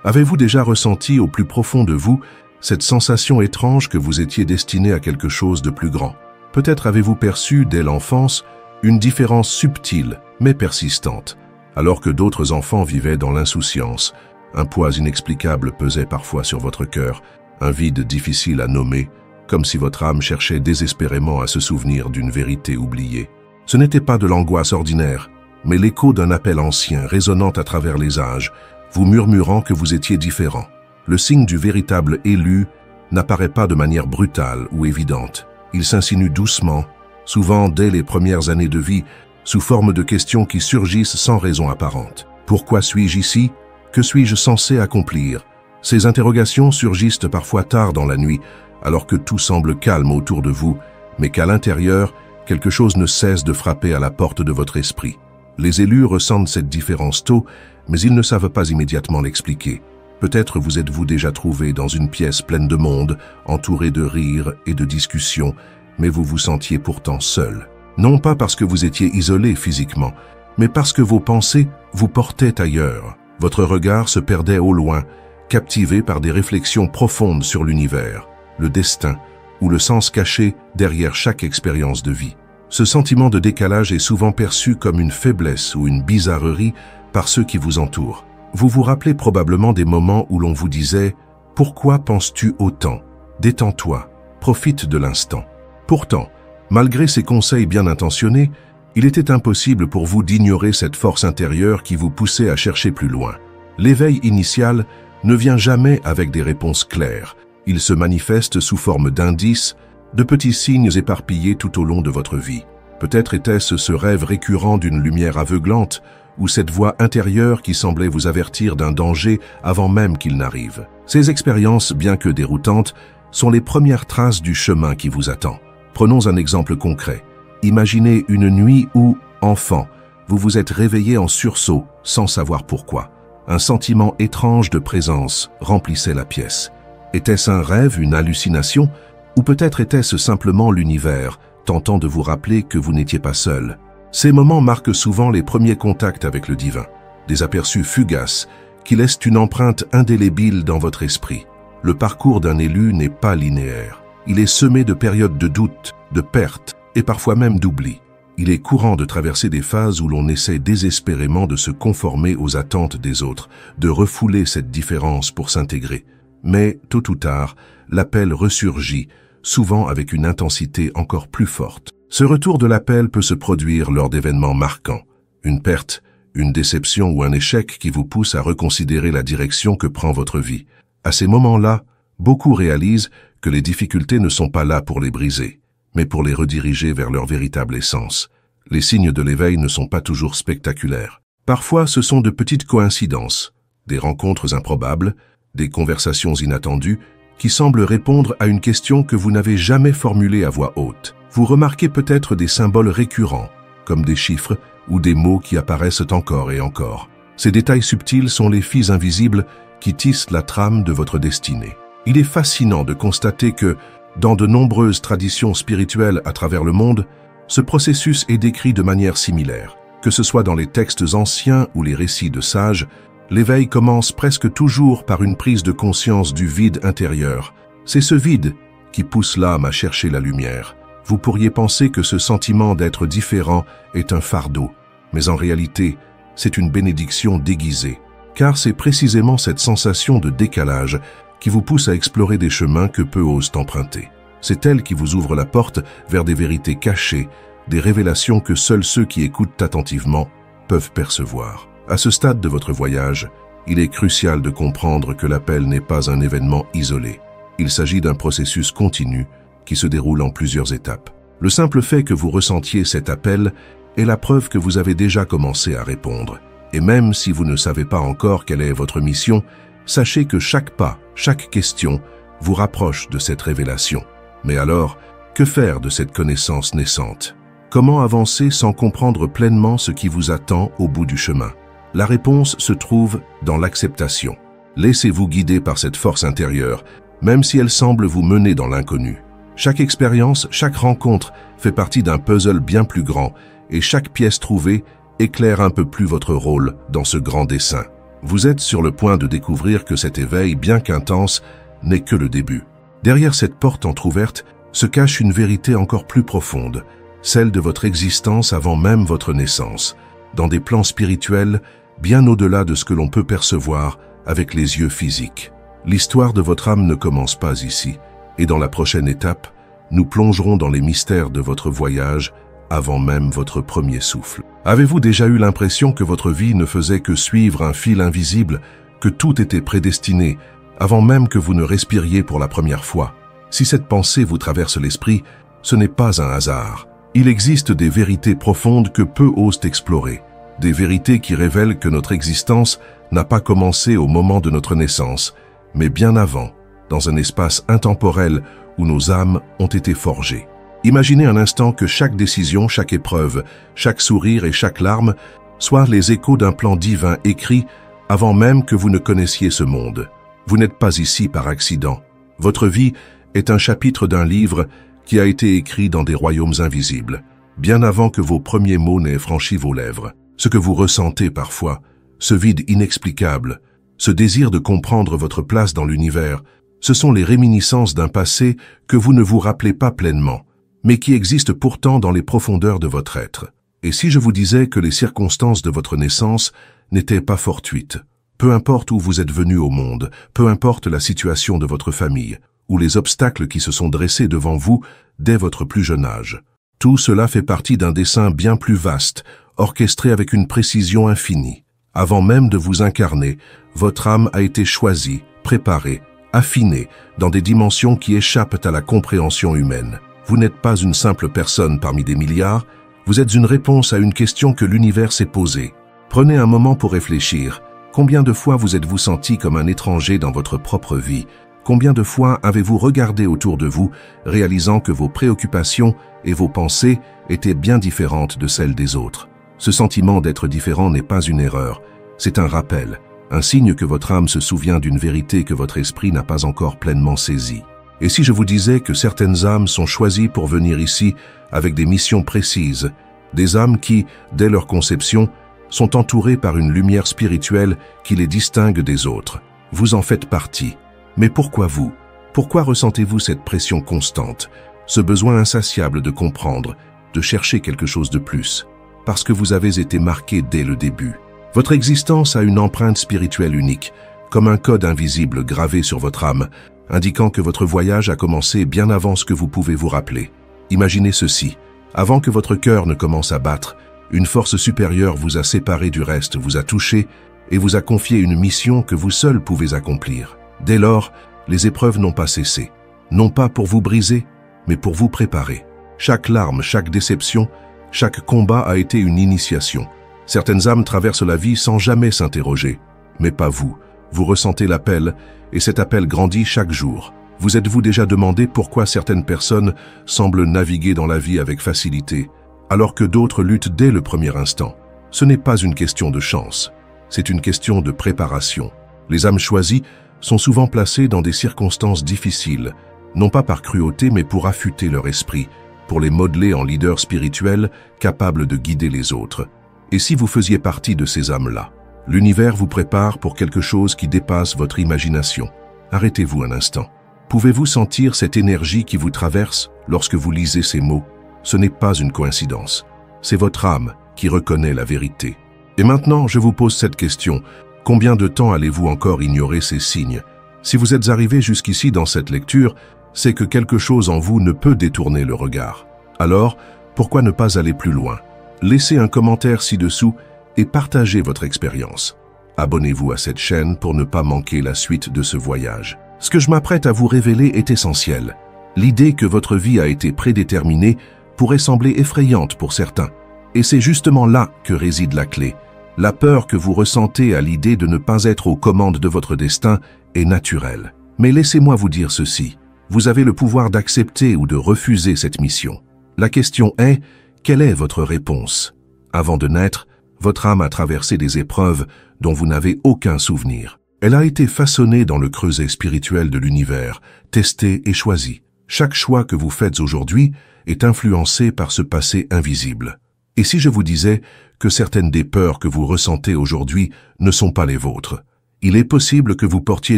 Avez-vous déjà ressenti au plus profond de vous cette sensation étrange que vous étiez destiné à quelque chose de plus grand? Peut-être avez-vous perçu, dès l'enfance, une différence subtile mais persistante. Alors que d'autres enfants vivaient dans l'insouciance, un poids inexplicable pesait parfois sur votre cœur, un vide difficile à nommer, comme si votre âme cherchait désespérément à se souvenir d'une vérité oubliée. Ce n'était pas de l'angoisse ordinaire, mais l'écho d'un appel ancien résonnant à travers les âges, vous murmurant que vous étiez différent. Le signe du véritable élu n'apparaît pas de manière brutale ou évidente. Il s'insinue doucement, souvent dès les premières années de vie, sous forme de questions qui surgissent sans raison apparente. Pourquoi suis-je ici? Que suis-je censé accomplir? Ces interrogations surgissent parfois tard dans la nuit, alors que tout semble calme autour de vous, mais qu'à l'intérieur, quelque chose ne cesse de frapper à la porte de votre esprit. Les élus ressentent cette différence tôt, mais ils ne savent pas immédiatement l'expliquer. Peut-être vous êtes-vous déjà trouvé dans une pièce pleine de monde, entouré de rires et de discussions, mais vous vous sentiez pourtant seul. Non pas parce que vous étiez isolé physiquement, mais parce que vos pensées vous portaient ailleurs. Votre regard se perdait au loin, captivé par des réflexions profondes sur l'univers, le destin ou le sens caché derrière chaque expérience de vie. Ce sentiment de décalage est souvent perçu comme une faiblesse ou une bizarrerie par ceux qui vous entourent. Vous vous rappelez probablement des moments où l'on vous disait « Pourquoi penses-tu autant? Détends-toi, profite de l'instant. » Pourtant, malgré ces conseils bien intentionnés, il était impossible pour vous d'ignorer cette force intérieure qui vous poussait à chercher plus loin. L'éveil initial ne vient jamais avec des réponses claires. Il se manifeste sous forme d'indices, de petits signes éparpillés tout au long de votre vie. Peut-être était-ce ce rêve récurrent d'une lumière aveuglante ou cette voix intérieure qui semblait vous avertir d'un danger avant même qu'il n'arrive. Ces expériences, bien que déroutantes, sont les premières traces du chemin qui vous attend. Prenons un exemple concret. Imaginez une nuit où, enfant, vous vous êtes réveillé en sursaut sans savoir pourquoi. Un sentiment étrange de présence remplissait la pièce. Était-ce un rêve, une hallucination, ou peut-être était-ce simplement l'univers tentant de vous rappeler que vous n'étiez pas seul? Ces moments marquent souvent les premiers contacts avec le divin, des aperçus fugaces qui laissent une empreinte indélébile dans votre esprit. Le parcours d'un élu n'est pas linéaire. Il est semé de périodes de doute, de perte et parfois même d'oubli. Il est courant de traverser des phases où l'on essaie désespérément de se conformer aux attentes des autres, de refouler cette différence pour s'intégrer. Mais, tôt ou tard, l'appel ressurgit, souvent avec une intensité encore plus forte. Ce retour de l'appel peut se produire lors d'événements marquants. Une perte, une déception ou un échec qui vous pousse à reconsidérer la direction que prend votre vie. À ces moments-là, beaucoup réalisent que les difficultés ne sont pas là pour les briser, mais pour les rediriger vers leur véritable essence. Les signes de l'éveil ne sont pas toujours spectaculaires. Parfois, ce sont de petites coïncidences, des rencontres improbables, des conversations inattendues qui semblent répondre à une question que vous n'avez jamais formulée à voix haute. Vous remarquez peut-être des symboles récurrents, comme des chiffres ou des mots qui apparaissent encore et encore. Ces détails subtils sont les fils invisibles qui tissent la trame de votre destinée. Il est fascinant de constater que, dans de nombreuses traditions spirituelles à travers le monde, ce processus est décrit de manière similaire. Que ce soit dans les textes anciens ou les récits de sages, l'éveil commence presque toujours par une prise de conscience du vide intérieur. C'est ce vide qui pousse l'âme à chercher la lumière. Vous pourriez penser que ce sentiment d'être différent est un fardeau, mais en réalité, c'est une bénédiction déguisée, car c'est précisément cette sensation de décalage qui vous pousse à explorer des chemins que peu osent emprunter. C'est elle qui vous ouvre la porte vers des vérités cachées, des révélations que seuls ceux qui écoutent attentivement peuvent percevoir. À ce stade de votre voyage, il est crucial de comprendre que l'appel n'est pas un événement isolé. Il s'agit d'un processus continu qui se déroule en plusieurs étapes. Le simple fait que vous ressentiez cet appel est la preuve que vous avez déjà commencé à répondre. Et même si vous ne savez pas encore quelle est votre mission, sachez que chaque pas, chaque question vous rapproche de cette révélation. Mais alors, que faire de cette connaissance naissante? Comment avancer sans comprendre pleinement ce qui vous attend au bout du chemin? La réponse se trouve dans l'acceptation. Laissez-vous guider par cette force intérieure, même si elle semble vous mener dans l'inconnu. Chaque expérience, chaque rencontre fait partie d'un puzzle bien plus grand, et chaque pièce trouvée éclaire un peu plus votre rôle dans ce grand dessin. Vous êtes sur le point de découvrir que cet éveil, bien qu'intense, n'est que le début. Derrière cette porte entr'ouverte se cache une vérité encore plus profonde, celle de votre existence avant même votre naissance, dans des plans spirituels bien au-delà de ce que l'on peut percevoir avec les yeux physiques. L'histoire de votre âme ne commence pas ici, et dans la prochaine étape, nous plongerons dans les mystères de votre voyage avant même votre premier souffle. Avez-vous déjà eu l'impression que votre vie ne faisait que suivre un fil invisible, que tout était prédestiné, avant même que vous ne respiriez pour la première fois? Si cette pensée vous traverse l'esprit, ce n'est pas un hasard. Il existe des vérités profondes que peu osent explorer, des vérités qui révèlent que notre existence n'a pas commencé au moment de notre naissance, mais bien avant, dans un espace intemporel où nos âmes ont été forgées. Imaginez un instant que chaque décision, chaque épreuve, chaque sourire et chaque larme soient les échos d'un plan divin écrit avant même que vous ne connaissiez ce monde. Vous n'êtes pas ici par accident. Votre vie est un chapitre d'un livre qui a été écrit dans des royaumes invisibles, bien avant que vos premiers mots n'aient franchi vos lèvres. Ce que vous ressentez parfois, ce vide inexplicable, ce désir de comprendre votre place dans l'univers, ce sont les réminiscences d'un passé que vous ne vous rappelez pas pleinement, mais qui existe pourtant dans les profondeurs de votre être. Et si je vous disais que les circonstances de votre naissance n'étaient pas fortuites, peu importe où vous êtes venu au monde, peu importe la situation de votre famille, ou les obstacles qui se sont dressés devant vous dès votre plus jeune âge, tout cela fait partie d'un dessein bien plus vaste, orchestré avec une précision infinie. Avant même de vous incarner, votre âme a été choisie, préparée, affinée dans des dimensions qui échappent à la compréhension humaine. Vous n'êtes pas une simple personne parmi des milliards, vous êtes une réponse à une question que l'univers s'est posée. Prenez un moment pour réfléchir. Combien de fois vous êtes-vous senti comme un étranger dans votre propre vie? Combien de fois avez-vous regardé autour de vous, réalisant que vos préoccupations et vos pensées étaient bien différentes de celles des autres? Ce sentiment d'être différent n'est pas une erreur, c'est un rappel, un signe que votre âme se souvient d'une vérité que votre esprit n'a pas encore pleinement saisie. Et si je vous disais que certaines âmes sont choisies pour venir ici avec des missions précises, des âmes qui, dès leur conception, sont entourées par une lumière spirituelle qui les distingue des autres. Vous en faites partie. Mais pourquoi vous? Pourquoi ressentez-vous cette pression constante, ce besoin insatiable de comprendre, de chercher quelque chose de plus? Parce que vous avez été marqué dès le début. Votre existence a une empreinte spirituelle unique, comme un code invisible gravé sur votre âme, indiquant que votre voyage a commencé bien avant ce que vous pouvez vous rappeler. Imaginez ceci, avant que votre cœur ne commence à battre, une force supérieure vous a séparé du reste, vous a touché et vous a confié une mission que vous seul pouvez accomplir. Dès lors, les épreuves n'ont pas cessé, non pas pour vous briser, mais pour vous préparer. Chaque larme, chaque déception, chaque combat a été une initiation. Certaines âmes traversent la vie sans jamais s'interroger, mais pas vous. Vous ressentez l'appel, et cet appel grandit chaque jour. Vous êtes-vous déjà demandé pourquoi certaines personnes semblent naviguer dans la vie avec facilité, alors que d'autres luttent dès le premier instant? Ce n'est pas une question de chance, c'est une question de préparation. Les âmes choisies sont souvent placées dans des circonstances difficiles, non pas par cruauté mais pour affûter leur esprit, pour les modeler en leaders spirituels capables de guider les autres. Et si vous faisiez partie de ces âmes-là? L'univers vous prépare pour quelque chose qui dépasse votre imagination. Arrêtez-vous un instant. Pouvez-vous sentir cette énergie qui vous traverse lorsque vous lisez ces mots? Ce n'est pas une coïncidence. C'est votre âme qui reconnaît la vérité. Et maintenant, je vous pose cette question. Combien de temps allez-vous encore ignorer ces signes? Si vous êtes arrivé jusqu'ici dans cette lecture, c'est que quelque chose en vous ne peut détourner le regard. Alors, pourquoi ne pas aller plus loin? Laissez un commentaire ci-dessous et partagez votre expérience. Abonnez-vous à cette chaîne pour ne pas manquer la suite de ce voyage. Ce que je m'apprête à vous révéler est essentiel. L'idée que votre vie a été prédéterminée pourrait sembler effrayante pour certains. Et c'est justement là que réside la clé. La peur que vous ressentez à l'idée de ne pas être aux commandes de votre destin est naturelle. Mais laissez-moi vous dire ceci. Vous avez le pouvoir d'accepter ou de refuser cette mission. La question est, quelle est votre réponse? Avant de naître, votre âme a traversé des épreuves dont vous n'avez aucun souvenir. Elle a été façonnée dans le creuset spirituel de l'univers, testée et choisie. Chaque choix que vous faites aujourd'hui est influencé par ce passé invisible. Et si je vous disais que certaines des peurs que vous ressentez aujourd'hui ne sont pas les vôtres? Il est possible que vous portiez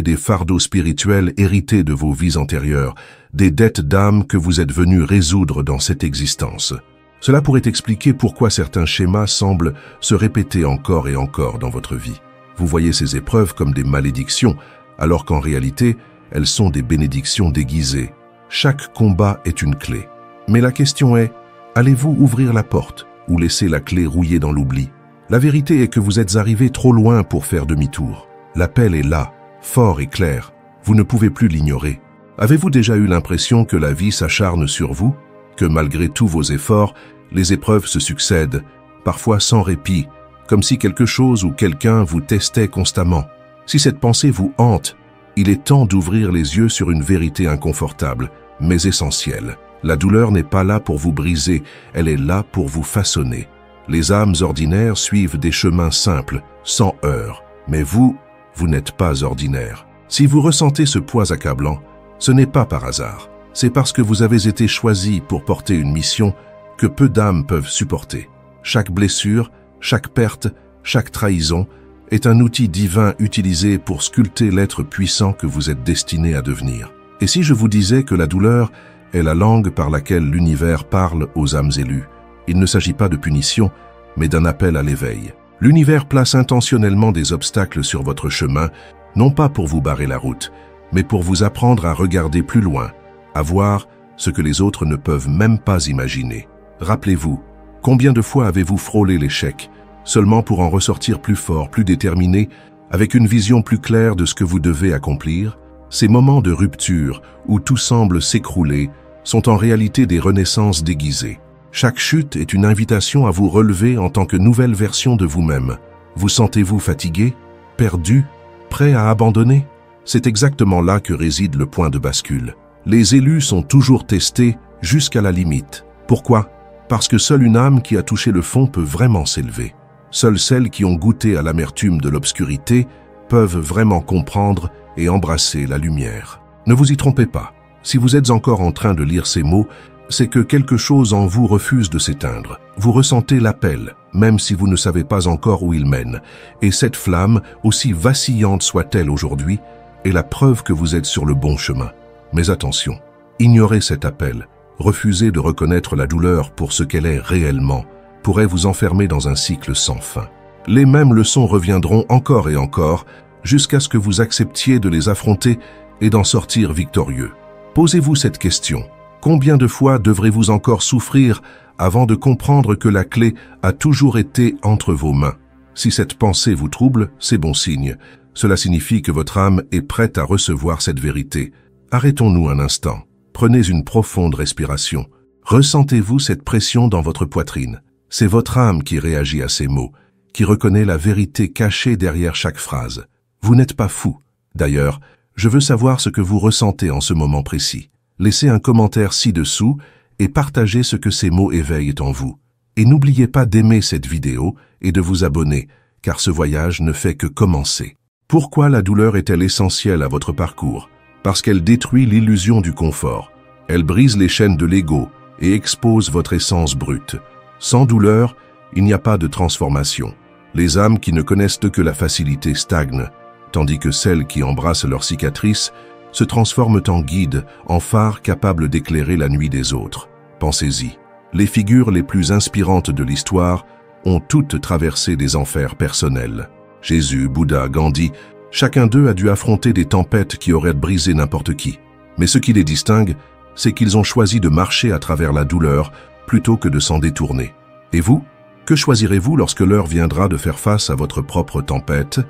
des fardeaux spirituels hérités de vos vies antérieures, des dettes d'âme que vous êtes venus résoudre dans cette existence. Cela pourrait expliquer pourquoi certains schémas semblent se répéter encore et encore dans votre vie. Vous voyez ces épreuves comme des malédictions, alors qu'en réalité, elles sont des bénédictions déguisées. Chaque combat est une clé. Mais la question est, allez-vous ouvrir la porte ou laisser la clé rouiller dans l'oubli? La vérité est que vous êtes arrivé trop loin pour faire demi-tour. L'appel est là, fort et clair. Vous ne pouvez plus l'ignorer. Avez-vous déjà eu l'impression que la vie s'acharne sur vous? Que malgré tous vos efforts, les épreuves se succèdent, parfois sans répit, comme si quelque chose ou quelqu'un vous testait constamment? Si cette pensée vous hante, il est temps d'ouvrir les yeux sur une vérité inconfortable, mais essentielle. La douleur n'est pas là pour vous briser, elle est là pour vous façonner. Les âmes ordinaires suivent des chemins simples, sans heurts, mais vous n'êtes pas ordinaire. Si vous ressentez ce poids accablant, ce n'est pas par hasard. C'est parce que vous avez été choisi pour porter une mission que peu d'âmes peuvent supporter. Chaque blessure, chaque perte, chaque trahison est un outil divin utilisé pour sculpter l'être puissant que vous êtes destiné à devenir. Et si je vous disais que la douleur est la langue par laquelle l'univers parle aux âmes élues, il ne s'agit pas de punition, mais d'un appel à l'éveil. L'univers place intentionnellement des obstacles sur votre chemin, non pas pour vous barrer la route, mais pour vous apprendre à regarder plus loin, à voir ce que les autres ne peuvent même pas imaginer. Rappelez-vous, combien de fois avez-vous frôlé l'échec, seulement pour en ressortir plus fort, plus déterminé, avec une vision plus claire de ce que vous devez accomplir? Ces moments de rupture, où tout semble s'écrouler, sont en réalité des renaissances déguisées. Chaque chute est une invitation à vous relever en tant que nouvelle version de vous-même. Vous sentez-vous fatigué, perdu, prêt à abandonner? C'est exactement là que réside le point de bascule. Les élus sont toujours testés jusqu'à la limite. Pourquoi? Parce que seule une âme qui a touché le fond peut vraiment s'élever. Seules celles qui ont goûté à l'amertume de l'obscurité peuvent vraiment comprendre et embrasser la lumière. Ne vous y trompez pas. Si vous êtes encore en train de lire ces mots, c'est que quelque chose en vous refuse de s'éteindre. Vous ressentez l'appel, même si vous ne savez pas encore où il mène. Et cette flamme, aussi vacillante soit-elle aujourd'hui, est la preuve que vous êtes sur le bon chemin. Mais attention, ignorez cet appel, refusez de reconnaître la douleur pour ce qu'elle est réellement, pourrait vous enfermer dans un cycle sans fin. Les mêmes leçons reviendront encore et encore, jusqu'à ce que vous acceptiez de les affronter et d'en sortir victorieux. Posez-vous cette question. Combien de fois devrez-vous encore souffrir avant de comprendre que la clé a toujours été entre vos mains? Si cette pensée vous trouble, c'est bon signe. Cela signifie que votre âme est prête à recevoir cette vérité. Arrêtons-nous un instant. Prenez une profonde respiration. Ressentez-vous cette pression dans votre poitrine. C'est votre âme qui réagit à ces mots, qui reconnaît la vérité cachée derrière chaque phrase. Vous n'êtes pas fou. D'ailleurs, je veux savoir ce que vous ressentez en ce moment précis. Laissez un commentaire ci-dessous et partagez ce que ces mots éveillent en vous. Et n'oubliez pas d'aimer cette vidéo et de vous abonner, car ce voyage ne fait que commencer. Pourquoi la douleur est-elle essentielle à votre parcours? Parce qu'elle détruit l'illusion du confort. Elle brise les chaînes de l'ego et expose votre essence brute. Sans douleur, il n'y a pas de transformation. Les âmes qui ne connaissent que la facilité stagnent, tandis que celles qui embrassent leurs cicatrices se transforment en guides, en phares capables d'éclairer la nuit des autres. Pensez-y. Les figures les plus inspirantes de l'histoire ont toutes traversé des enfers personnels. Jésus, Bouddha, Gandhi, chacun d'eux a dû affronter des tempêtes qui auraient brisé n'importe qui. Mais ce qui les distingue, c'est qu'ils ont choisi de marcher à travers la douleur plutôt que de s'en détourner. Et vous? Que choisirez-vous lorsque l'heure viendra de faire face à votre propre tempête?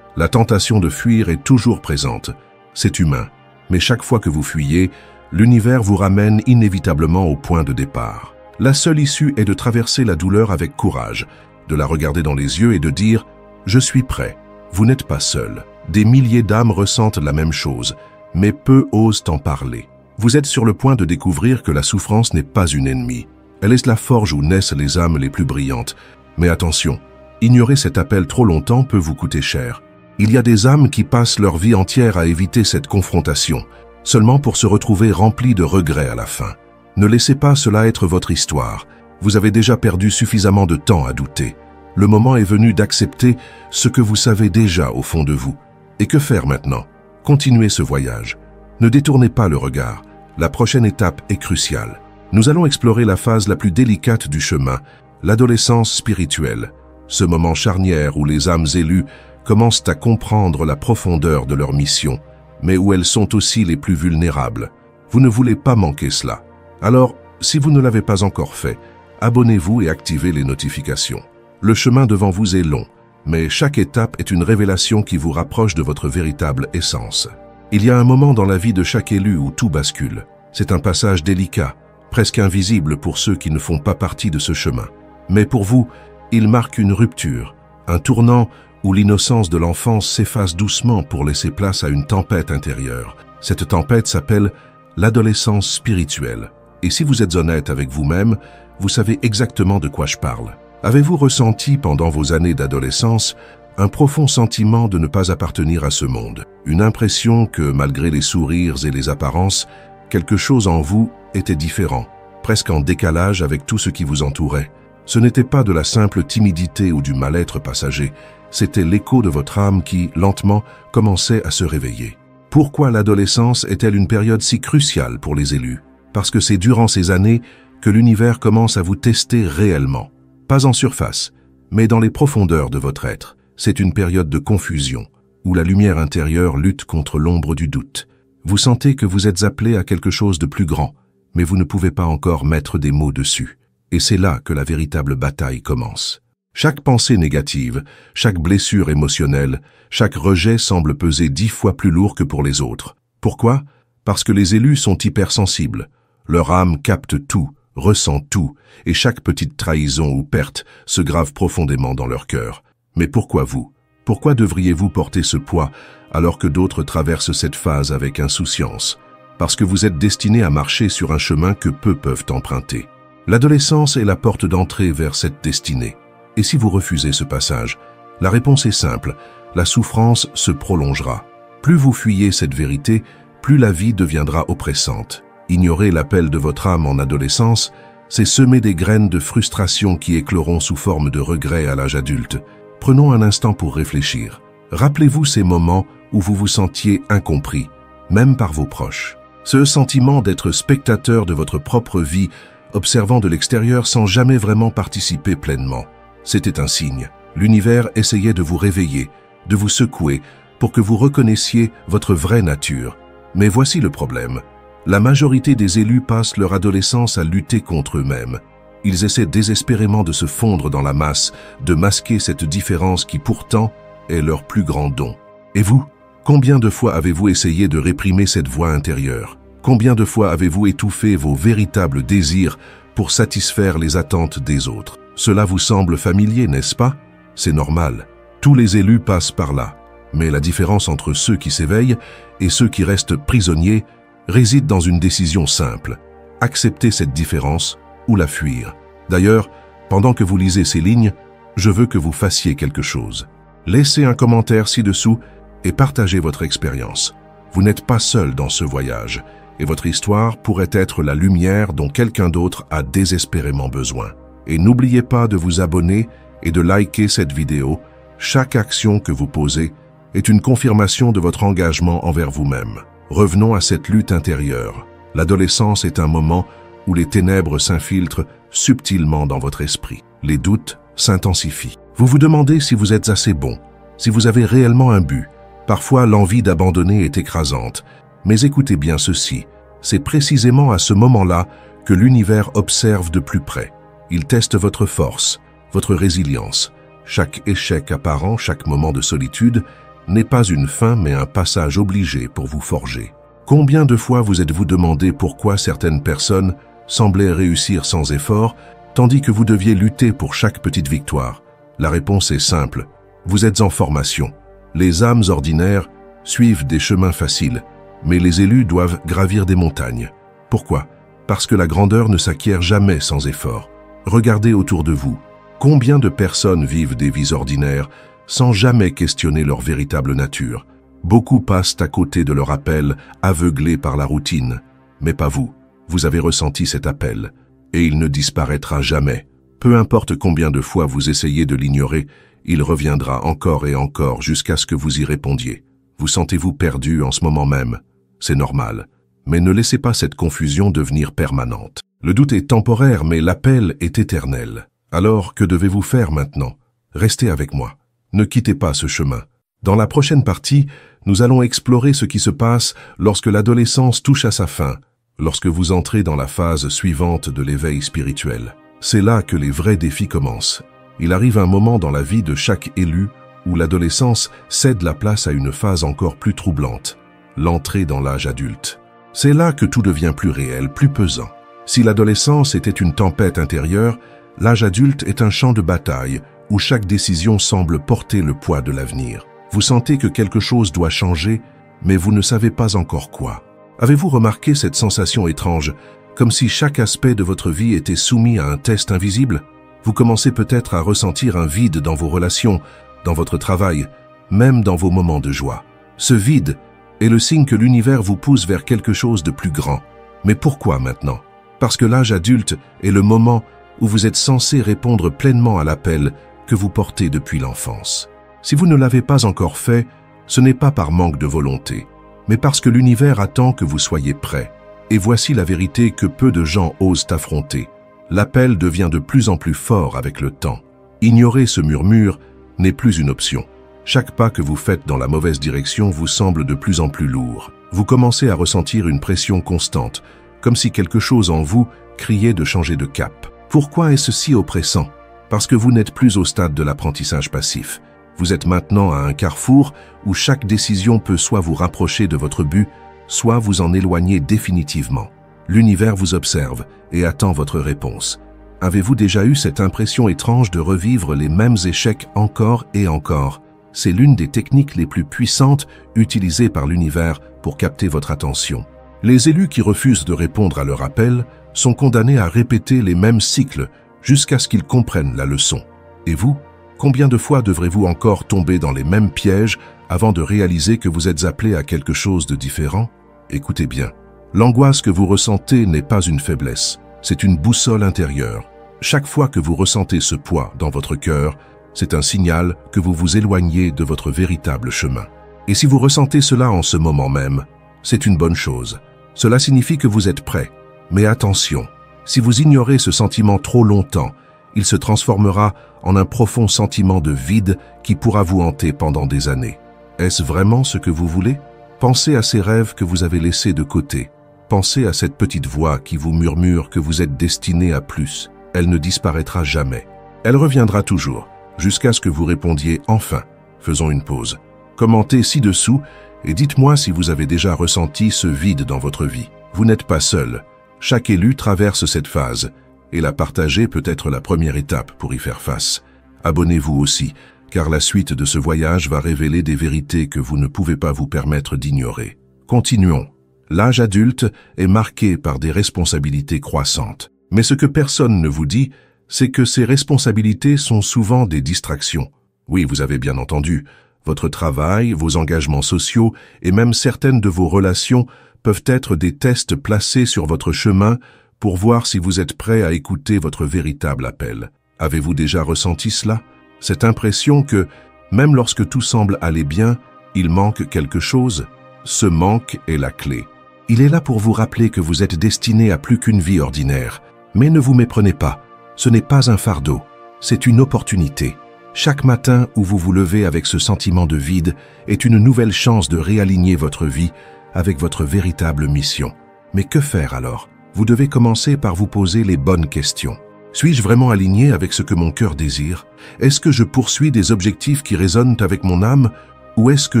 La tentation de fuir est toujours présente. C'est humain. Mais chaque fois que vous fuyez, l'univers vous ramène inévitablement au point de départ. La seule issue est de traverser la douleur avec courage, de la regarder dans les yeux et de dire « Je suis prêt ». Vous n'êtes pas seul. Des milliers d'âmes ressentent la même chose, mais peu osent en parler. Vous êtes sur le point de découvrir que la souffrance n'est pas une ennemie. Elle est la forge où naissent les âmes les plus brillantes. Mais attention, ignorer cet appel trop longtemps peut vous coûter cher. Il y a des âmes qui passent leur vie entière à éviter cette confrontation, seulement pour se retrouver remplies de regrets à la fin. Ne laissez pas cela être votre histoire. Vous avez déjà perdu suffisamment de temps à douter. Le moment est venu d'accepter ce que vous savez déjà au fond de vous. Et que faire maintenant? Continuez ce voyage. Ne détournez pas le regard. La prochaine étape est cruciale. Nous allons explorer la phase la plus délicate du chemin, l'adolescence spirituelle. Ce moment charnière où les âmes élues commencent à comprendre la profondeur de leur mission, mais où elles sont aussi les plus vulnérables. Vous ne voulez pas manquer cela. Alors, si vous ne l'avez pas encore fait, abonnez-vous et activez les notifications. Le chemin devant vous est long, mais chaque étape est une révélation qui vous rapproche de votre véritable essence. Il y a un moment dans la vie de chaque élu où tout bascule. C'est un passage délicat, presque invisible pour ceux qui ne font pas partie de ce chemin. Mais pour vous, il marque une rupture, un tournant où l'innocence de l'enfance s'efface doucement pour laisser place à une tempête intérieure. Cette tempête s'appelle l'adolescence spirituelle. Et si vous êtes honnête avec vous-même, vous savez exactement de quoi je parle. Avez-vous ressenti pendant vos années d'adolescence un profond sentiment de ne pas appartenir à ce monde? Une impression que, malgré les sourires et les apparences, quelque chose en vous était différent, presque en décalage avec tout ce qui vous entourait. Ce n'était pas de la simple timidité ou du mal-être passager, c'était l'écho de votre âme qui, lentement, commençait à se réveiller. Pourquoi l'adolescence est-elle une période si cruciale pour les élus? Parce que c'est durant ces années que l'univers commence à vous tester réellement. Pas en surface, mais dans les profondeurs de votre être. C'est une période de confusion, où la lumière intérieure lutte contre l'ombre du doute. Vous sentez que vous êtes appelé à quelque chose de plus grand, mais vous ne pouvez pas encore mettre des mots dessus. Et c'est là que la véritable bataille commence. Chaque pensée négative, chaque blessure émotionnelle, chaque rejet semble peser 10 fois plus lourd que pour les autres. Pourquoi? Parce que les élus sont hypersensibles. Leur âme capte tout, ressent tout, et chaque petite trahison ou perte se grave profondément dans leur cœur. Mais pourquoi vous? Pourquoi devriez-vous porter ce poids alors que d'autres traversent cette phase avec insouciance? Parce que vous êtes destiné à marcher sur un chemin que peu peuvent emprunter. L'adolescence est la porte d'entrée vers cette destinée. Et si vous refusez ce passage? La réponse est simple, la souffrance se prolongera. Plus vous fuyez cette vérité, plus la vie deviendra oppressante. Ignorer l'appel de votre âme en adolescence, c'est semer des graines de frustration qui écloront sous forme de regrets à l'âge adulte. Prenons un instant pour réfléchir. Rappelez-vous ces moments où vous vous sentiez incompris, même par vos proches. Ce sentiment d'être spectateur de votre propre vie, observant de l'extérieur sans jamais vraiment participer pleinement. C'était un signe. L'univers essayait de vous réveiller, de vous secouer, pour que vous reconnaissiez votre vraie nature. Mais voici le problème. La majorité des élus passent leur adolescence à lutter contre eux-mêmes. Ils essaient désespérément de se fondre dans la masse, de masquer cette différence qui pourtant est leur plus grand don. Et vous? Combien de fois avez-vous essayé de réprimer cette voix intérieure? Combien de fois avez-vous étouffé vos véritables désirs pour satisfaire les attentes des autres? Cela vous semble familier, n'est-ce pas? C'est normal. Tous les élus passent par là. Mais la différence entre ceux qui s'éveillent et ceux qui restent prisonniers réside dans une décision simple. Accepter cette différence ou la fuir. D'ailleurs, pendant que vous lisez ces lignes, je veux que vous fassiez quelque chose. Laissez un commentaire ci-dessous et partagez votre expérience. Vous n'êtes pas seul dans ce voyage, et votre histoire pourrait être la lumière dont quelqu'un d'autre a désespérément besoin. Et n'oubliez pas de vous abonner et de liker cette vidéo. Chaque action que vous posez est une confirmation de votre engagement envers vous-même. Revenons à cette lutte intérieure. L'adolescence est un moment où les ténèbres s'infiltrent subtilement dans votre esprit. Les doutes s'intensifient. Vous vous demandez si vous êtes assez bon, si vous avez réellement un but. Parfois, l'envie d'abandonner est écrasante. Mais écoutez bien ceci, c'est précisément à ce moment-là que l'univers observe de plus près. Il teste votre force, votre résilience. Chaque échec apparent, chaque moment de solitude, n'est pas une fin mais un passage obligé pour vous forger. Combien de fois vous êtes-vous demandé pourquoi certaines personnes semblaient réussir sans effort, tandis que vous deviez lutter pour chaque petite victoire? La réponse est simple, vous êtes en formation. Les âmes ordinaires suivent des chemins faciles, mais les élus doivent gravir des montagnes. Pourquoi? Parce que la grandeur ne s'acquiert jamais sans effort. Regardez autour de vous. Combien de personnes vivent des vies ordinaires sans jamais questionner leur véritable nature? Beaucoup passent à côté de leur appel, aveuglés par la routine. Mais pas vous. Vous avez ressenti cet appel. et il ne disparaîtra jamais. Peu importe combien de fois vous essayez de l'ignorer, il reviendra encore et encore jusqu'à ce que vous y répondiez. Vous sentez-vous perdu en ce moment même? C'est normal. Mais ne laissez pas cette confusion devenir permanente. Le doute est temporaire, mais l'appel est éternel. Alors, que devez-vous faire maintenant? Restez avec moi. Ne quittez pas ce chemin. Dans la prochaine partie, nous allons explorer ce qui se passe lorsque l'adolescence touche à sa fin, lorsque vous entrez dans la phase suivante de l'éveil spirituel. C'est là que les vrais défis commencent. Il arrive un moment dans la vie de chaque élu où l'adolescence cède la place à une phase encore plus troublante, l'entrée dans l'âge adulte. C'est là que tout devient plus réel, plus pesant. Si l'adolescence était une tempête intérieure, l'âge adulte est un champ de bataille où chaque décision semble porter le poids de l'avenir. Vous sentez que quelque chose doit changer, mais vous ne savez pas encore quoi. Avez-vous remarqué cette sensation étrange, comme si chaque aspect de votre vie était soumis à un test invisible? Vous commencez peut-être à ressentir un vide dans vos relations, dans votre travail, même dans vos moments de joie. Ce vide est le signe que l'univers vous pousse vers quelque chose de plus grand. Mais pourquoi maintenant? Parce que l'âge adulte est le moment où vous êtes censé répondre pleinement à l'appel que vous portez depuis l'enfance. Si vous ne l'avez pas encore fait, ce n'est pas par manque de volonté, mais parce que l'univers attend que vous soyez prêt. Et voici la vérité que peu de gens osent affronter. L'appel devient de plus en plus fort avec le temps. Ignorer ce murmure n'est plus une option. Chaque pas que vous faites dans la mauvaise direction vous semble de plus en plus lourd. Vous commencez à ressentir une pression constante, comme si quelque chose en vous criait de changer de cap. Pourquoi est-ce si oppressant? Parce que vous n'êtes plus au stade de l'apprentissage passif. Vous êtes maintenant à un carrefour où chaque décision peut soit vous rapprocher de votre but, soit vous en éloigner définitivement. L'univers vous observe et attend votre réponse. Avez-vous déjà eu cette impression étrange de revivre les mêmes échecs encore et encore? C'est l'une des techniques les plus puissantes utilisées par l'univers pour capter votre attention. Les élus qui refusent de répondre à leur appel sont condamnés à répéter les mêmes cycles jusqu'à ce qu'ils comprennent la leçon. Et vous, combien de fois devrez-vous encore tomber dans les mêmes pièges avant de réaliser que vous êtes appelé à quelque chose de différent? Écoutez bien, l'angoisse que vous ressentez n'est pas une faiblesse, c'est une boussole intérieure. Chaque fois que vous ressentez ce poids dans votre cœur, c'est un signal que vous vous éloignez de votre véritable chemin. Et si vous ressentez cela en ce moment même, c'est une bonne chose. Cela signifie que vous êtes prêt. Mais attention, si vous ignorez ce sentiment trop longtemps, il se transformera en un profond sentiment de vide qui pourra vous hanter pendant des années. Est-ce vraiment ce que vous voulez? Pensez à ces rêves que vous avez laissés de côté. Pensez à cette petite voix qui vous murmure que vous êtes destiné à plus. Elle ne disparaîtra jamais. Elle reviendra toujours, jusqu'à ce que vous répondiez enfin. Faisons une pause. Commentez ci-dessous et dites-moi si vous avez déjà ressenti ce vide dans votre vie. Vous n'êtes pas seul. Chaque élu traverse cette phase, et la partager peut être la première étape pour y faire face. Abonnez-vous aussi, car la suite de ce voyage va révéler des vérités que vous ne pouvez pas vous permettre d'ignorer. Continuons. L'âge adulte est marqué par des responsabilités croissantes. Mais ce que personne ne vous dit, c'est que ces responsabilités sont souvent des distractions. Oui, vous avez bien entendu, votre travail, vos engagements sociaux et même certaines de vos relations peuvent être des tests placés sur votre chemin pour voir si vous êtes prêt à écouter votre véritable appel. Avez-vous déjà ressenti cela? Cette impression que, même lorsque tout semble aller bien, il manque quelque chose? Ce manque est la clé. Il est là pour vous rappeler que vous êtes destiné à plus qu'une vie ordinaire. Mais ne vous méprenez pas, ce n'est pas un fardeau, c'est une opportunité. Chaque matin où vous vous levez avec ce sentiment de vide est une nouvelle chance de réaligner votre vie avec votre véritable mission. Mais que faire alors? Vous devez commencer par vous poser les bonnes questions. Suis-je vraiment aligné avec ce que mon cœur désire? Est-ce que je poursuis des objectifs qui résonnent avec mon âme? Ou est-ce que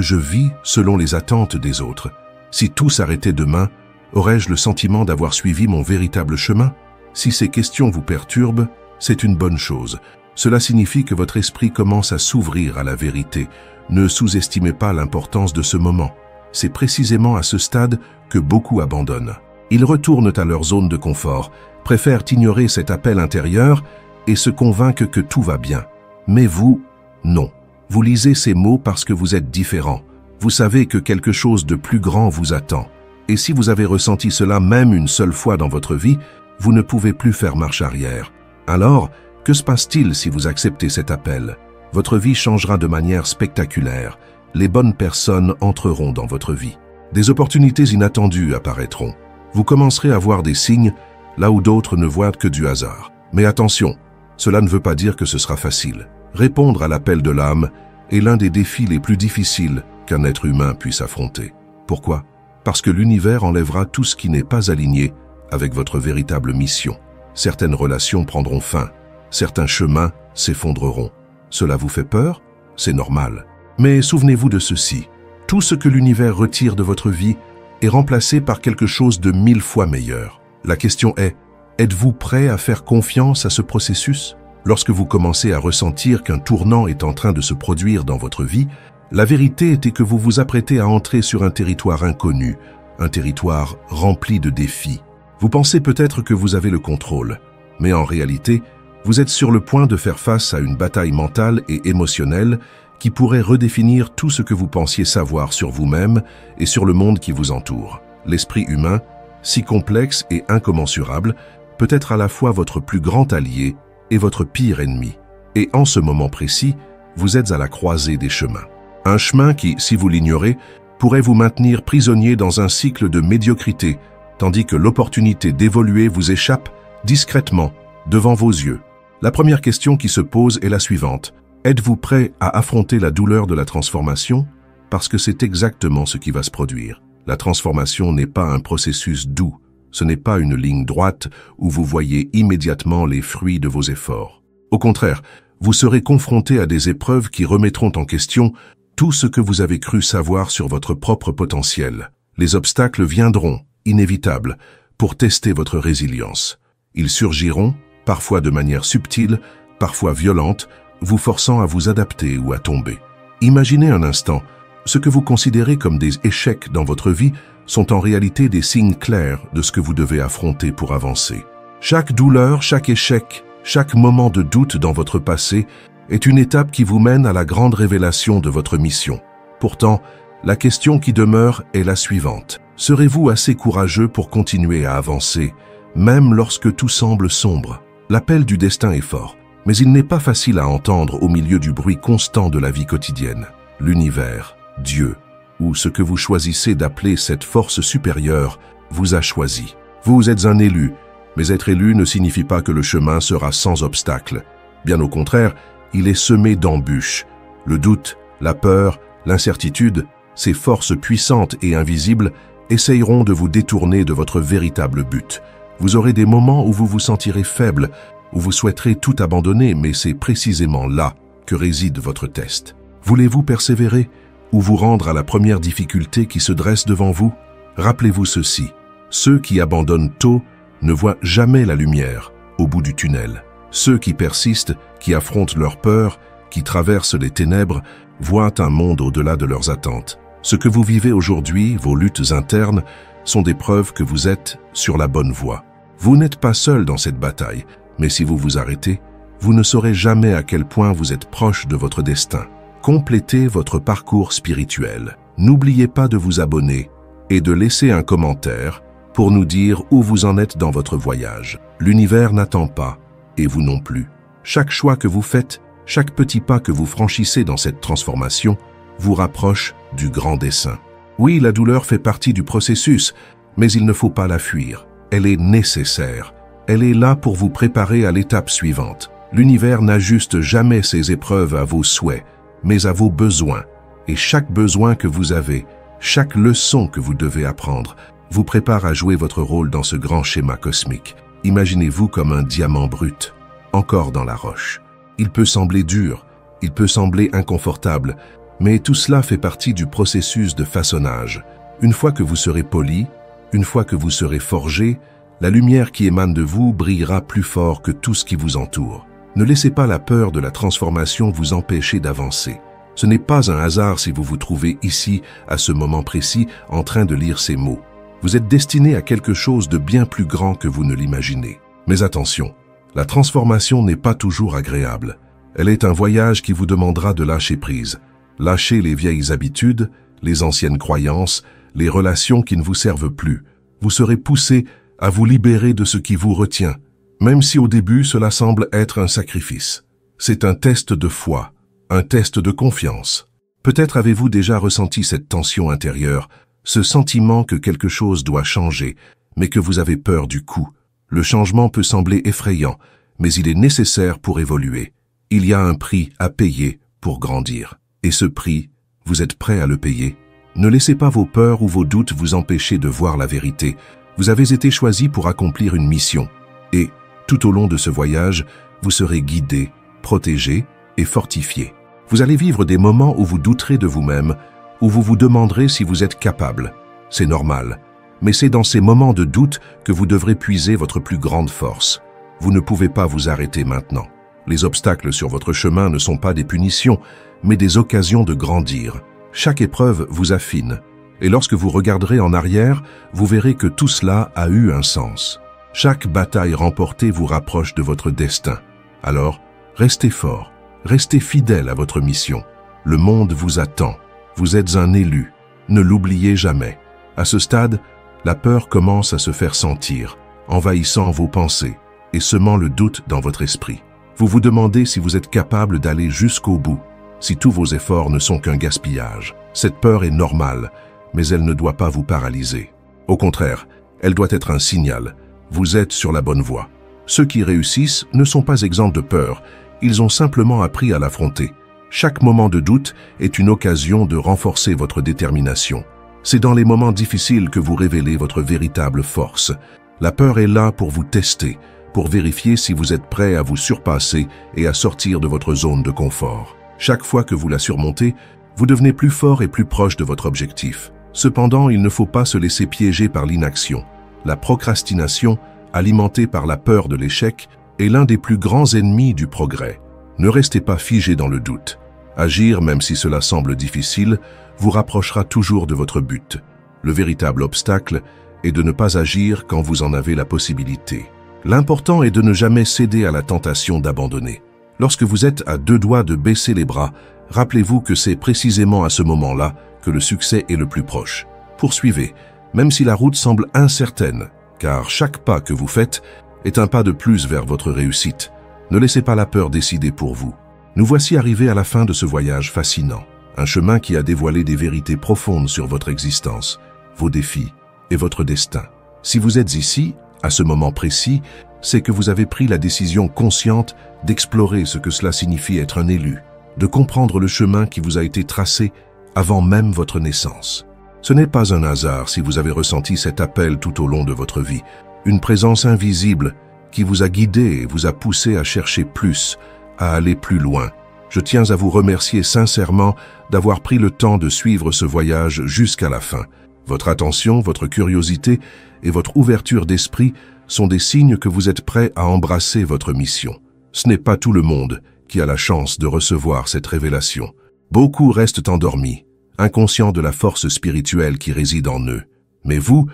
je vis selon les attentes des autres? Si tout s'arrêtait demain, aurais-je le sentiment d'avoir suivi mon véritable chemin? Si ces questions vous perturbent, c'est une bonne chose. Cela signifie que votre esprit commence à s'ouvrir à la vérité. Ne sous-estimez pas l'importance de ce moment. C'est précisément à ce stade que beaucoup abandonnent. Ils retournent à leur zone de confort, préfèrent ignorer cet appel intérieur et se convainquent que tout va bien. Mais vous, non. Vous lisez ces mots parce que vous êtes différent. Vous savez que quelque chose de plus grand vous attend. Et si vous avez ressenti cela même une seule fois dans votre vie, vous ne pouvez plus faire marche arrière. Alors, que se passe-t-il si vous acceptez cet appel? Votre vie changera de manière spectaculaire. Les bonnes personnes entreront dans votre vie. Des opportunités inattendues apparaîtront. Vous commencerez à voir des signes là où d'autres ne voient que du hasard. Mais attention, cela ne veut pas dire que ce sera facile. Répondre à l'appel de l'âme est l'un des défis les plus difficiles qu'un être humain puisse affronter. Pourquoi? Parce que l'univers enlèvera tout ce qui n'est pas aligné avec votre véritable mission. Certaines relations prendront fin, certains chemins s'effondreront. Cela vous fait peur? C'est normal. Mais souvenez-vous de ceci, tout ce que l'univers retire de votre vie est remplacé par quelque chose de 1000 fois meilleur. La question est, êtes-vous prêt à faire confiance à ce processus? Lorsque vous commencez à ressentir qu'un tournant est en train de se produire dans votre vie, la vérité était que vous vous apprêtez à entrer sur un territoire inconnu, un territoire rempli de défis. Vous pensez peut-être que vous avez le contrôle, mais en réalité, vous êtes sur le point de faire face à une bataille mentale et émotionnelle qui pourrait redéfinir tout ce que vous pensiez savoir sur vous-même et sur le monde qui vous entoure. L'esprit humain, si complexe et incommensurable, peut être à la fois votre plus grand allié et votre pire ennemi. Et en ce moment précis, vous êtes à la croisée des chemins. Un chemin qui, si vous l'ignorez, pourrait vous maintenir prisonnier dans un cycle de médiocrité, tandis que l'opportunité d'évoluer vous échappe discrètement devant vos yeux. La première question qui se pose est la suivante. Êtes-vous prêt à affronter la douleur de la transformation? Parce que c'est exactement ce qui va se produire. La transformation n'est pas un processus doux. Ce n'est pas une ligne droite où vous voyez immédiatement les fruits de vos efforts. Au contraire, vous serez confronté à des épreuves qui remettront en question tout ce que vous avez cru savoir sur votre propre potentiel. Les obstacles viendront, inévitables, pour tester votre résilience. Ils surgiront, parfois de manière subtile, parfois violente, vous forçant à vous adapter ou à tomber. Imaginez un instant, ce que vous considérez comme des échecs dans votre vie sont en réalité des signes clairs de ce que vous devez affronter pour avancer. Chaque douleur, chaque échec, chaque moment de doute dans votre passé est une étape qui vous mène à la grande révélation de votre mission. Pourtant, la question qui demeure est la suivante. Serez-vous assez courageux pour continuer à avancer, même lorsque tout semble sombre? L'appel du destin est fort, mais il n'est pas facile à entendre au milieu du bruit constant de la vie quotidienne. L'univers, Dieu, ou ce que vous choisissez d'appeler cette force supérieure, vous a choisi. Vous êtes un élu, mais être élu ne signifie pas que le chemin sera sans obstacle. Bien au contraire, il est semé d'embûches. Le doute, la peur, l'incertitude, ces forces puissantes et invisibles essayeront de vous détourner de votre véritable but. Vous aurez des moments où vous vous sentirez faible, où vous souhaiterez tout abandonner, mais c'est précisément là que réside votre test. Voulez-vous persévérer ou vous rendre à la première difficulté qui se dresse devant vous? Rappelez-vous ceci, ceux qui abandonnent tôt ne voient jamais la lumière au bout du tunnel. Ceux qui persistent, qui affrontent leurs peurs, qui traversent les ténèbres, voient un monde au-delà de leurs attentes. Ce que vous vivez aujourd'hui, vos luttes internes, sont des preuves que vous êtes sur la bonne voie. Vous n'êtes pas seul dans cette bataille, mais si vous vous arrêtez, vous ne saurez jamais à quel point vous êtes proche de votre destin. Complétez votre parcours spirituel. N'oubliez pas de vous abonner et de laisser un commentaire pour nous dire où vous en êtes dans votre voyage. L'univers n'attend pas, et vous non plus. Chaque choix que vous faites, chaque petit pas que vous franchissez dans cette transformation, vous rapproche du grand dessein. Oui, la douleur fait partie du processus, mais il ne faut pas la fuir. Elle est nécessaire. Elle est là pour vous préparer à l'étape suivante. L'univers n'ajuste jamais ses épreuves à vos souhaits, mais à vos besoins. Et chaque besoin que vous avez, chaque leçon que vous devez apprendre, vous prépare à jouer votre rôle dans ce grand schéma cosmique. Imaginez-vous comme un diamant brut, encore dans la roche. Il peut sembler dur, il peut sembler inconfortable, mais tout cela fait partie du processus de façonnage. Une fois que vous serez poli, une fois que vous serez forgé, la lumière qui émane de vous brillera plus fort que tout ce qui vous entoure. Ne laissez pas la peur de la transformation vous empêcher d'avancer. Ce n'est pas un hasard si vous vous trouvez ici, à ce moment précis, en train de lire ces mots. Vous êtes destiné à quelque chose de bien plus grand que vous ne l'imaginez. Mais attention, la transformation n'est pas toujours agréable. Elle est un voyage qui vous demandera de lâcher prise. Lâchez les vieilles habitudes, les anciennes croyances, les relations qui ne vous servent plus. Vous serez poussé à vous libérer de ce qui vous retient, même si au début cela semble être un sacrifice. C'est un test de foi, un test de confiance. Peut-être avez-vous déjà ressenti cette tension intérieure, ce sentiment que quelque chose doit changer, mais que vous avez peur du coup. Le changement peut sembler effrayant, mais il est nécessaire pour évoluer. Il y a un prix à payer pour grandir. Et ce prix, vous êtes prêt à le payer? Ne laissez pas vos peurs ou vos doutes vous empêcher de voir la vérité. Vous avez été choisi pour accomplir une mission. Et, tout au long de ce voyage, vous serez guidé, protégé et fortifié. Vous allez vivre des moments où vous douterez de vous-même, où vous vous demanderez si vous êtes capable. C'est normal. Mais c'est dans ces moments de doute que vous devrez puiser votre plus grande force. Vous ne pouvez pas vous arrêter maintenant. Les obstacles sur votre chemin ne sont pas des punitions, mais des occasions de grandir. Chaque épreuve vous affine. Et lorsque vous regarderez en arrière, vous verrez que tout cela a eu un sens. Chaque bataille remportée vous rapproche de votre destin. Alors, restez fort, restez fidèle à votre mission. Le monde vous attend. Vous êtes un élu. Ne l'oubliez jamais. À ce stade, la peur commence à se faire sentir, envahissant vos pensées et semant le doute dans votre esprit. Vous vous demandez si vous êtes capable d'aller jusqu'au bout, si tous vos efforts ne sont qu'un gaspillage. Cette peur est normale, mais elle ne doit pas vous paralyser. Au contraire, elle doit être un signal. Vous êtes sur la bonne voie. Ceux qui réussissent ne sont pas exempts de peur, ils ont simplement appris à l'affronter. Chaque moment de doute est une occasion de renforcer votre détermination. C'est dans les moments difficiles que vous révélez votre véritable force. La peur est là pour vous tester, pour vérifier si vous êtes prêt à vous surpasser et à sortir de votre zone de confort. Chaque fois que vous la surmontez, vous devenez plus fort et plus proche de votre objectif. Cependant, il ne faut pas se laisser piéger par l'inaction. La procrastination, alimentée par la peur de l'échec, est l'un des plus grands ennemis du progrès. Ne restez pas figé dans le doute. Agir, même si cela semble difficile, vous rapprochera toujours de votre but. Le véritable obstacle est de ne pas agir quand vous en avez la possibilité. L'important est de ne jamais céder à la tentation d'abandonner. Lorsque vous êtes à deux doigts de baisser les bras, rappelez-vous que c'est précisément à ce moment-là que le succès est le plus proche. Poursuivez, même si la route semble incertaine, car chaque pas que vous faites est un pas de plus vers votre réussite. Ne laissez pas la peur décider pour vous. Nous voici arrivés à la fin de ce voyage fascinant, un chemin qui a dévoilé des vérités profondes sur votre existence, vos défis et votre destin. Si vous êtes ici, à ce moment précis, c'est que vous avez pris la décision consciente d'explorer ce que cela signifie être un élu, de comprendre le chemin qui vous a été tracé avant même votre naissance. Ce n'est pas un hasard si vous avez ressenti cet appel tout au long de votre vie, une présence invisible qui vous a guidé et vous a poussé à chercher plus, à aller plus loin. Je tiens à vous remercier sincèrement d'avoir pris le temps de suivre ce voyage jusqu'à la fin. Votre attention, votre curiosité et votre ouverture d'esprit sont des signes que vous êtes prêts à embrasser votre mission. Ce n'est pas tout le monde qui a la chance de recevoir cette révélation. Beaucoup restent endormis, inconscients de la force spirituelle qui réside en eux. Mais vous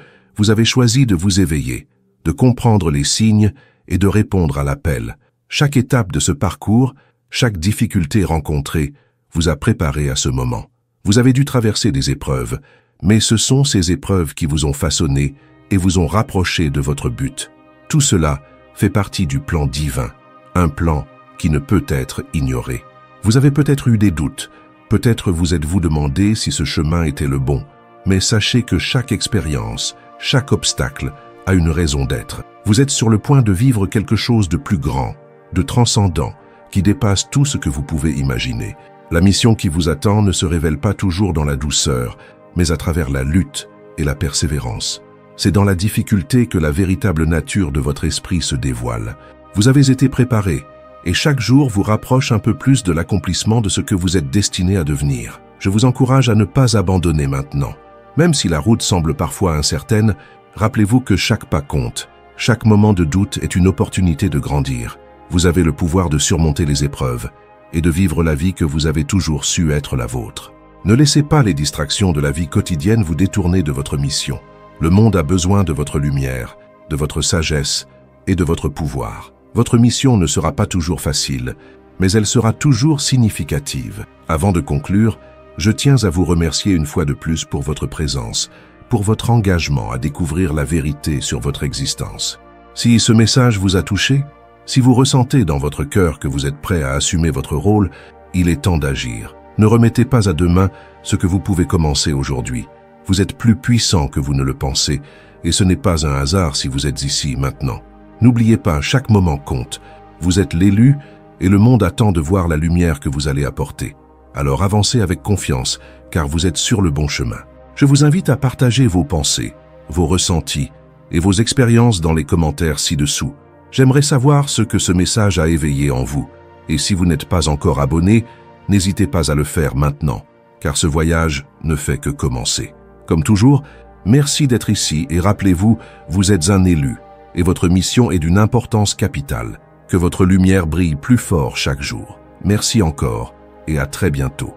avez choisi de vous éveiller, de comprendre les signes et de répondre à l'appel. Chaque étape de ce parcours, chaque difficulté rencontrée, vous a préparé à ce moment. Vous avez dû traverser des épreuves, mais ce sont ces épreuves qui vous ont façonné et vous ont rapproché de votre but. Tout cela fait partie du plan divin, un plan qui ne peut être ignoré. Vous avez peut-être eu des doutes, peut-être vous êtes-vous demandé si ce chemin était le bon, mais sachez que chaque expérience, chaque obstacle a une raison d'être. Vous êtes sur le point de vivre quelque chose de plus grand, de transcendant, qui dépasse tout ce que vous pouvez imaginer. La mission qui vous attend ne se révèle pas toujours dans la douceur, mais à travers la lutte et la persévérance. C'est dans la difficulté que la véritable nature de votre esprit se dévoile. Vous avez été préparé, et chaque jour vous rapproche un peu plus de l'accomplissement de ce que vous êtes destiné à devenir. Je vous encourage à ne pas abandonner maintenant. Même si la route semble parfois incertaine, rappelez-vous que chaque pas compte. Chaque moment de doute est une opportunité de grandir. Vous avez le pouvoir de surmonter les épreuves et de vivre la vie que vous avez toujours su être la vôtre. Ne laissez pas les distractions de la vie quotidienne vous détourner de votre mission. Le monde a besoin de votre lumière, de votre sagesse et de votre pouvoir. Votre mission ne sera pas toujours facile, mais elle sera toujours significative. Avant de conclure, je tiens à vous remercier une fois de plus pour votre présence, pour votre engagement à découvrir la vérité sur votre existence. Si ce message vous a touché, si vous ressentez dans votre cœur que vous êtes prêt à assumer votre rôle, il est temps d'agir. Ne remettez pas à demain ce que vous pouvez commencer aujourd'hui. Vous êtes plus puissant que vous ne le pensez, et ce n'est pas un hasard si vous êtes ici maintenant. N'oubliez pas, chaque moment compte. Vous êtes l'élu, et le monde attend de voir la lumière que vous allez apporter. Alors avancez avec confiance, car vous êtes sur le bon chemin. Je vous invite à partager vos pensées, vos ressentis et vos expériences dans les commentaires ci-dessous. J'aimerais savoir ce que ce message a éveillé en vous. Et si vous n'êtes pas encore abonné, n'hésitez pas à le faire maintenant, car ce voyage ne fait que commencer. Comme toujours, merci d'être ici et rappelez-vous, vous êtes un élu et votre mission est d'une importance capitale. Que votre lumière brille plus fort chaque jour. Merci encore et à très bientôt.